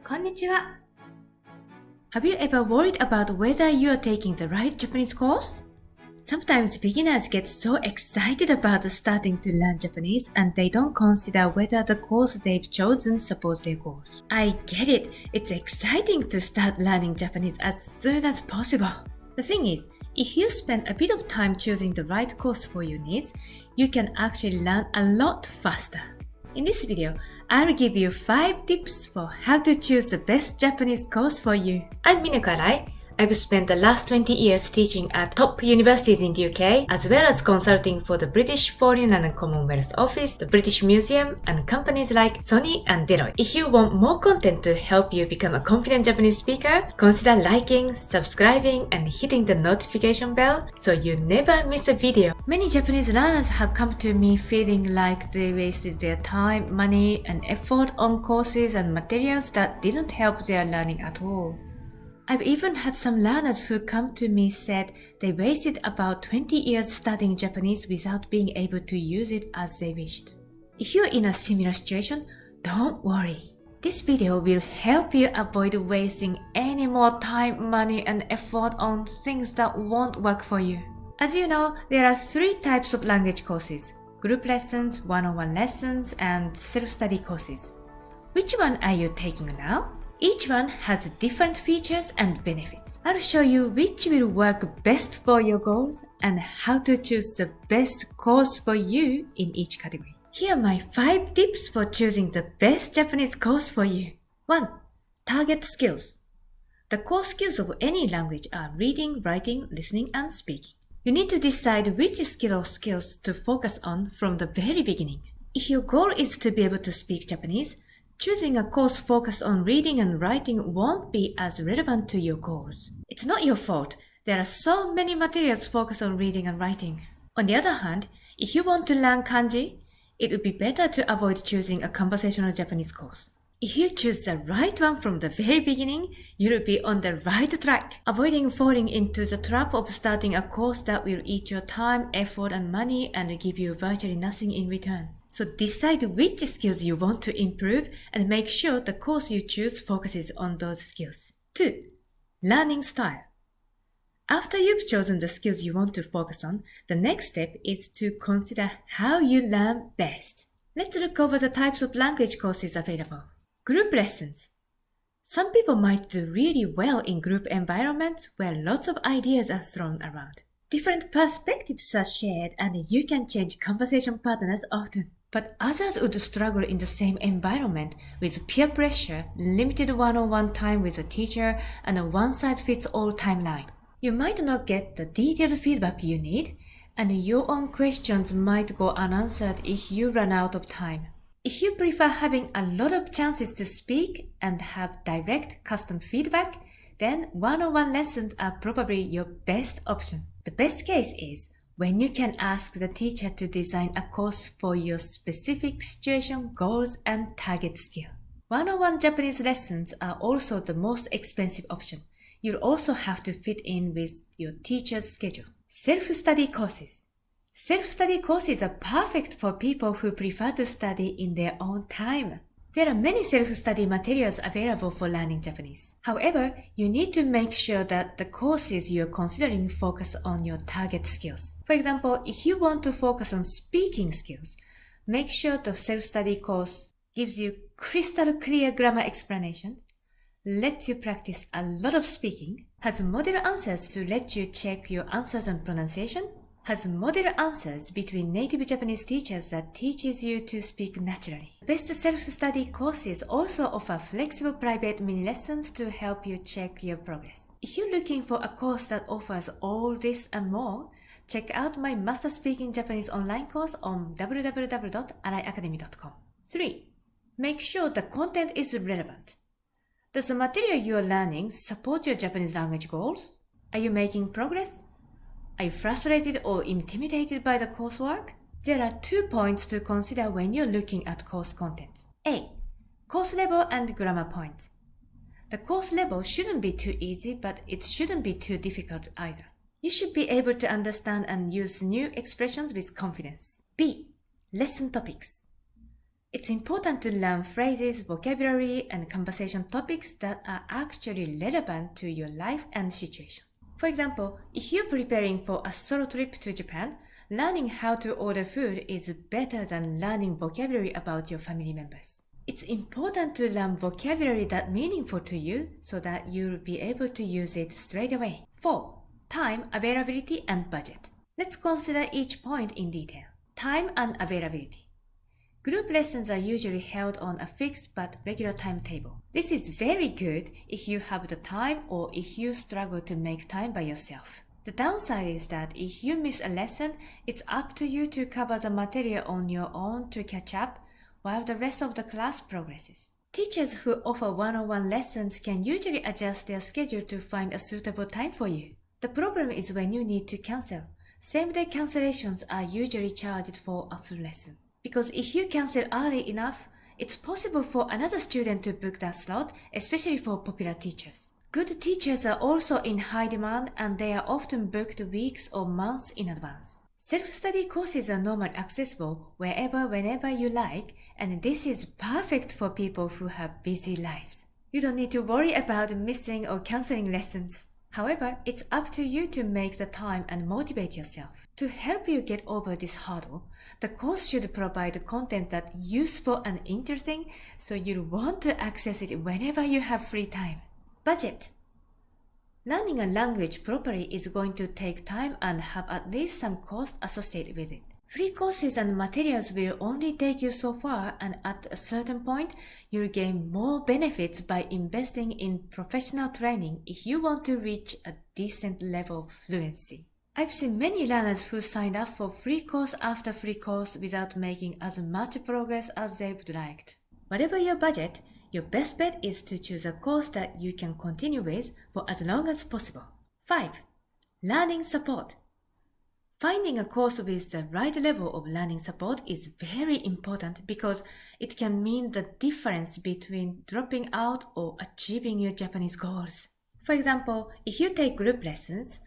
こんにちは。Have you ever worried about whether you are taking the right Japanese course? Sometimes beginners get so excited about starting to learn Japanese and they don't consider whether the course they've chosen supports their goals. I get it. It's exciting to start learning Japanese as soon as possible. The thing is, if you spend a bit of time choosing the right course for your needs, you can actually learn a lot faster. In this video, I'll give you 5 tips for how to choose the best Japanese course for you. I'm Mineko Arai. I've spent the last 20 years teaching at top universities in the UK, as well as consulting for the British Foreign and Commonwealth Office, the British Museum, and companies like Sony and Deloitte. If you want more content to help you become a confident Japanese speaker, consider liking, subscribing, and hitting the notification bell so you never miss a video. Many Japanese learners have come to me feeling like they wasted their time, money, and effort on courses and materials that didn't help their learning at all. I've even had some learners who come to me said they wasted about 20 years studying Japanese without being able to use it as they wished. If you're in a similar situation, don't worry. This video will help you avoid wasting any more time, money, and effort on things that won't work for you. As you know, there are 3 types of language courses: group lessons, one-on-one lessons, and self-study courses. Which one are you taking now? Each one has different features and benefits. I'll show you which will work best for your goals and how to choose the best course for you in each category. Here are my 5 tips for choosing the best Japanese course for you. 1. Target skills. The core skills of any language are reading, writing, listening, and speaking. You need to decide which skill or skills to focus on from the very beginning. If your goal is to be able to speak Japanese, choosing a course focused on reading and writing won't be as relevant to your goals. It's not your fault. There are so many materials focused on reading and writing. On the other hand, if you want to learn kanji, it would be better to avoid choosing a conversational Japanese course. If you choose the right one from the very beginning, you'll be on the right track, avoiding falling into the trap of starting a course that will eat your time, effort, and money and give you virtually nothing in return. So decide which skills you want to improve and make sure the course you choose focuses on those skills. 2. Learning style. After you've chosen the skills you want to focus on, the next step is to consider how you learn best. Let's look over the types of language courses available. Group lessons. Some people might do really well in group environments where lots of ideas are thrown around. Different perspectives are shared and you can change conversation partners often. But others would struggle in the same environment with peer pressure, limited one-on-one time with a teacher, and a one-size-fits-all timeline. You might not get the detailed feedback you need, and your own questions might go unanswered if you run out of time. If you prefer having a lot of chances to speak and have direct custom feedback, then one-on-one lessons are probably your best option. The best case is when you can ask the teacher to design a course for your specific situation, goals, and target skill. One-on-one Japanese lessons are also the most expensive option. You'll also have to fit in with your teacher's schedule. Self-study courses. Self-study courses are perfect for people who prefer to study in their own time. There are many self-study materials available for learning Japanese. However, you need to make sure that the courses you're considering focus on your target skills. For example, if you want to focus on speaking skills, make sure the self-study course gives you crystal clear grammar explanation, lets you practice a lot of speaking, has model answers to let you check your answers and pronunciation, has model answers between native Japanese teachers that teaches you to speak naturally. Best self-study courses also offer flexible private mini lessons to help you check your progress. If you're looking for a course that offers all this and more, check out my Master Speaking Japanese online course on www.araiacademy.com. 3. Make sure the content is relevant. Does the material you are learning support your Japanese language goals? Are you making progress? Are you frustrated or intimidated by the coursework? There are 2 points to consider when you're looking at course content. A. Course level and grammar points. The course level shouldn't be too easy, but it shouldn't be too difficult either. You should be able to understand and use new expressions with confidence. B. Lesson topics. It's important to learn phrases, vocabulary, and conversation topics that are actually relevant to your life and situation. For example, if you're preparing for a solo trip to Japan, learning how to order food is better than learning vocabulary about your family members. It's important to learn vocabulary that's meaningful to you so that you'll be able to use it straight away. 4. Time, availability, and budget. Let's consider each point in detail. Time and availability. Group lessons are usually held on a fixed but regular timetable. This is very good if you have the time or if you struggle to make time by yourself. The downside is that if you miss a lesson, it's up to you to cover the material on your own to catch up while the rest of the class progresses. Teachers who offer one-on-one lessons can usually adjust their schedule to find a suitable time for you. The problem is when you need to cancel. Same-day cancellations are usually charged for a full lesson. Because if you cancel early enough, it's possible for another student to book that slot, especially for popular teachers. Good teachers are also in high demand and they are often booked weeks or months in advance. Self-study courses are normally accessible wherever, whenever you like, and this is perfect for people who have busy lives. You don't need to worry about missing or canceling lessons. However, it's up to you to make the time and motivate yourself. To help you get over this hurdle, the course should provide content that's useful and interesting, so you'll want to access it whenever you have free time. Budget. Learning a language properly is going to take time and have at least some cost associated with it. Free courses and materials will only take you so far, and at a certain point, you'll gain more benefits by investing in professional training if you want to reach a decent level of fluency. I've seen many learners who signed up for free course after free course without making as much progress as they would like. Whatever your budget, your best bet is to choose a course that you can continue with for as long as possible. 5. Learning support. Finding a course with the right level of learning support is very important because it can mean the difference between dropping out or achieving your Japanese goals. For example, if you take group lessons,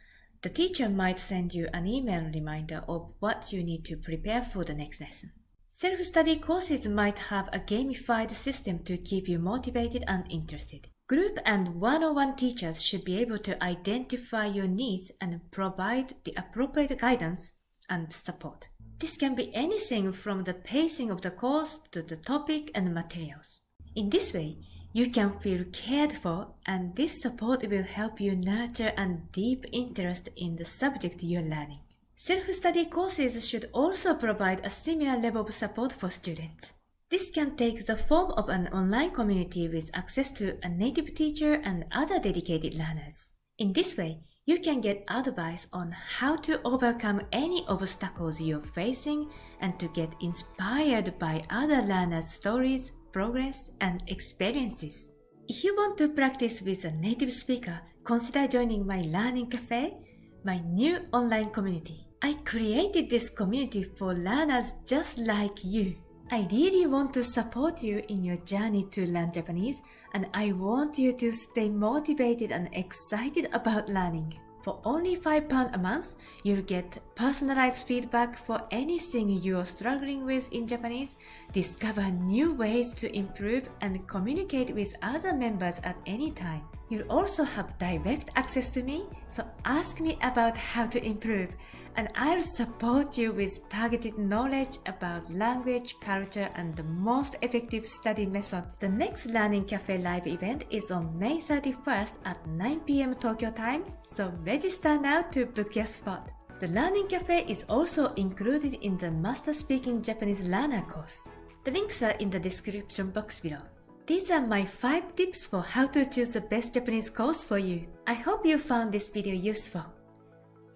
the teacher might send you an email reminder of what you need to prepare for the next lesson. Self-study courses might have a gamified system to keep you motivated and interested. Group and one-on-one teachers should be able to identify your needs and provide the appropriate guidance and support. This can be anything from the pacing of the course to the topic and materials. In this way, you can feel cared for, and this support will help you nurture a deep interest in the subject you're learning. Self-study courses should also provide a similar level of support for students. This can take the form of an online community with access to a native teacher and other dedicated learners. In this way, you can get advice on how to overcome any obstacles you're facing and to get inspired by other learners' stories, progress, and experiences. If you want to practice with a native speaker, consider joining my Learning Cafe, my new online community. I created this community for learners just like you. I really want to support you in your journey to learn Japanese, and I want you to stay motivated and excited about learning. For only £5 a month, you'll get personalized feedback for anything you're struggling with in Japanese, discover new ways to improve, and communicate with other members at any time. You'll also have direct access to me, so ask me about how to improve, and I'll support you with targeted knowledge about language, culture, and the most effective study methods. The next Learning Cafe live event is on May 31st at 9 p.m. Tokyo time, so register now to book your spot. The Learning Cafe is also included in the Master Speaking Japanese Learner course. The links are in the description box below. These are my 5 tips for how to choose the best Japanese course for you. I hope you found this video useful.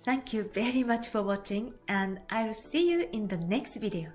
Thank you very much for watching, and I'll see you in the next video.